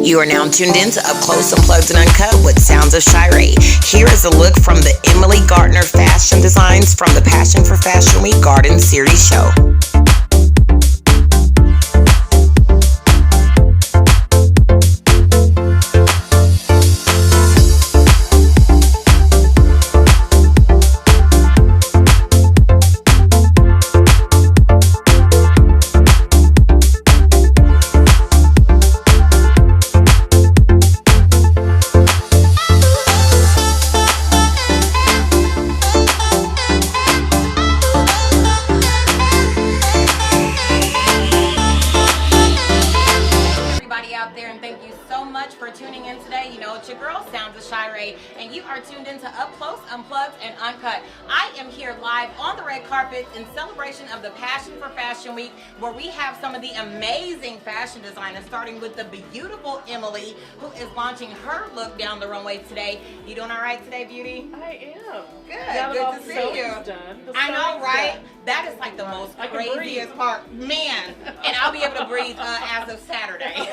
You are now tuned in to Up Close, Unplugged, and Uncut with Sounds of Shar'e. Here is a look from the Emily Gartner fashion designs from the Passion for Fashion Week Garden Series show. For tuning in today. You know it's your girl, Sounds of Shar'e, and you are tuned into Up Close, Unplugged, and Uncut. I am here live on the red carpet in celebration of the Passion for Fashion Week, where we have some of the amazing fashion designers, starting with the beautiful Emily, who is launching her look down the runway today. You doing all right today, beauty? I am. Good. Good to see you. I know, right? That is like the most craziest part. Man, and I'll be able to breathe as of Saturday.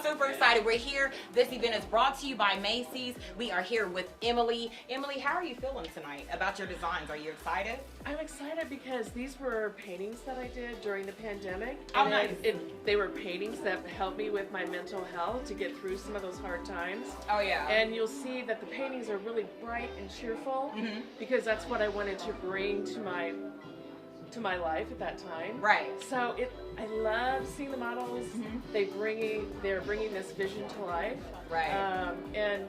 Super excited. We're here. This event is brought to you by Macy's. We are here with Emily. Emily, how are you feeling tonight about your designs? Are you excited? I'm excited because these were paintings that I did during the pandemic. Oh, nice. They were paintings that helped me with my mental health to get through some of those hard times. Oh, yeah. And you'll see that the paintings are really bright and cheerful because that's what I wanted to bring to my life at that time. Right. So I love seeing the models. They're bringing this vision to life. Right. And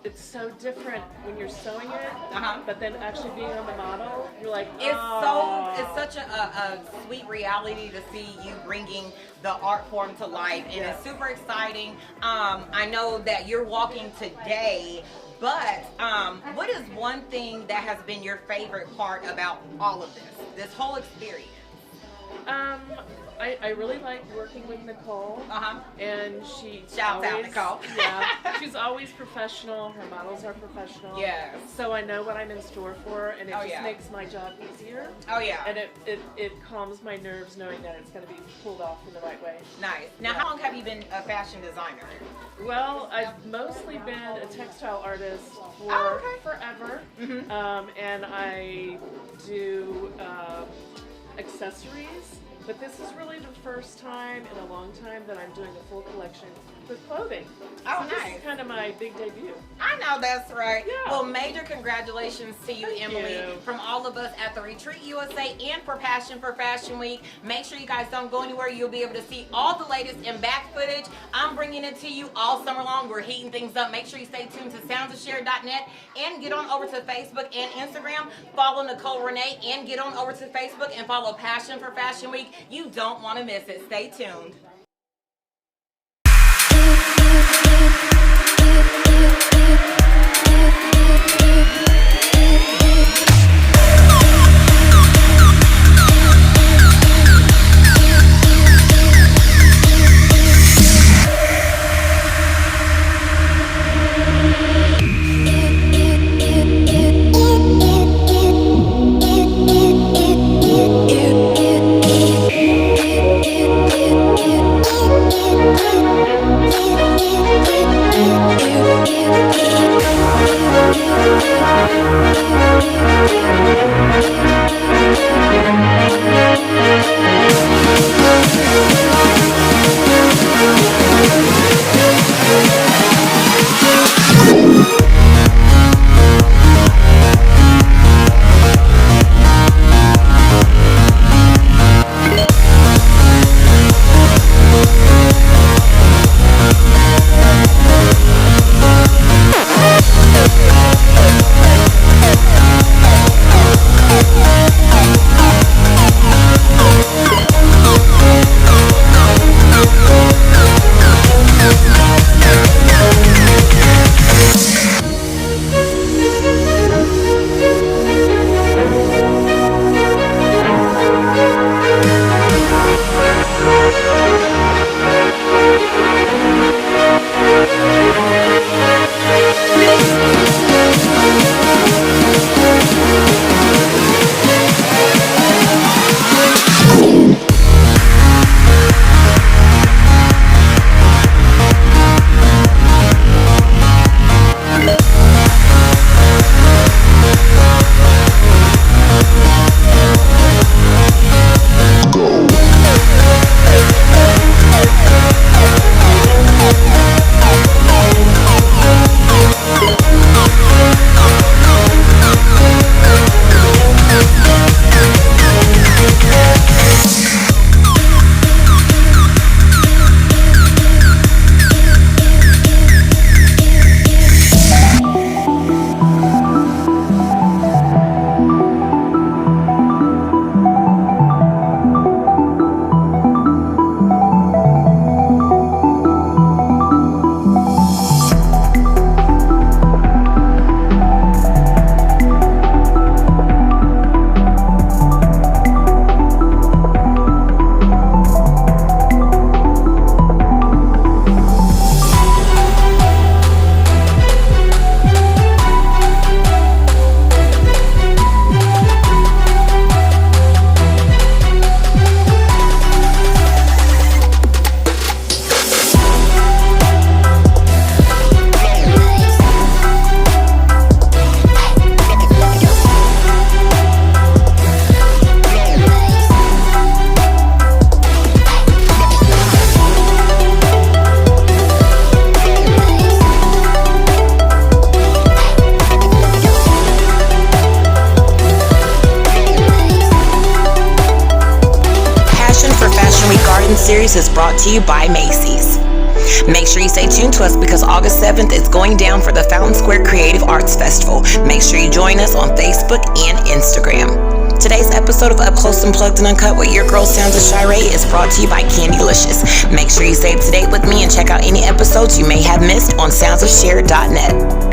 it's so different when you're sewing it, but then actually being on the model, you're like, it's such a sweet reality to see you bringing the art form to life, and it's super exciting. I know that you're walking today, but what is one thing that has been your favorite part about all of this whole experience? I really like working with Nicole, and she shouts out Nicole. Yeah, she's always professional. Her models are professional. Yes. So I know what I'm in store for, and it just makes my job easier. Oh yeah. And it calms my nerves knowing that it's going to be pulled off in the right way. Nice. Now, how long have you been a fashion designer? Well, I've mostly been a textile artist for forever, and I do accessories. But this is really the first time in a long time that I'm doing a full collection with clothing. Oh, so nice. This is kind of my big debut. I know that's right. Yeah. Well, major congratulations to you, Thank Emily, you. from all of us at the Retreat USA and for Passion for Fashion Week. Make sure you guys don't go anywhere. You'll be able to see all the latest in back footage. I'm bringing it to you all summer long. We're heating things up. Make sure you stay tuned to soundsofshare.net and get on over to Facebook and Instagram. Follow Nicole Renee and get on over to Facebook and follow Passion for Fashion Week. You don't want to miss it. Stay tuned. News is brought to you by Macy's. Make sure you stay tuned to us because August 7th is going down for the Fountain Square Creative Arts Festival. Make sure you join us on Facebook and Instagram. Today's episode of Up Close, Unplugged, and Uncut with your girl Sounds of Shar'e is brought to you by Candylicious. Make sure you stay up to date with me and check out any episodes you may have missed on soundsofshare.net.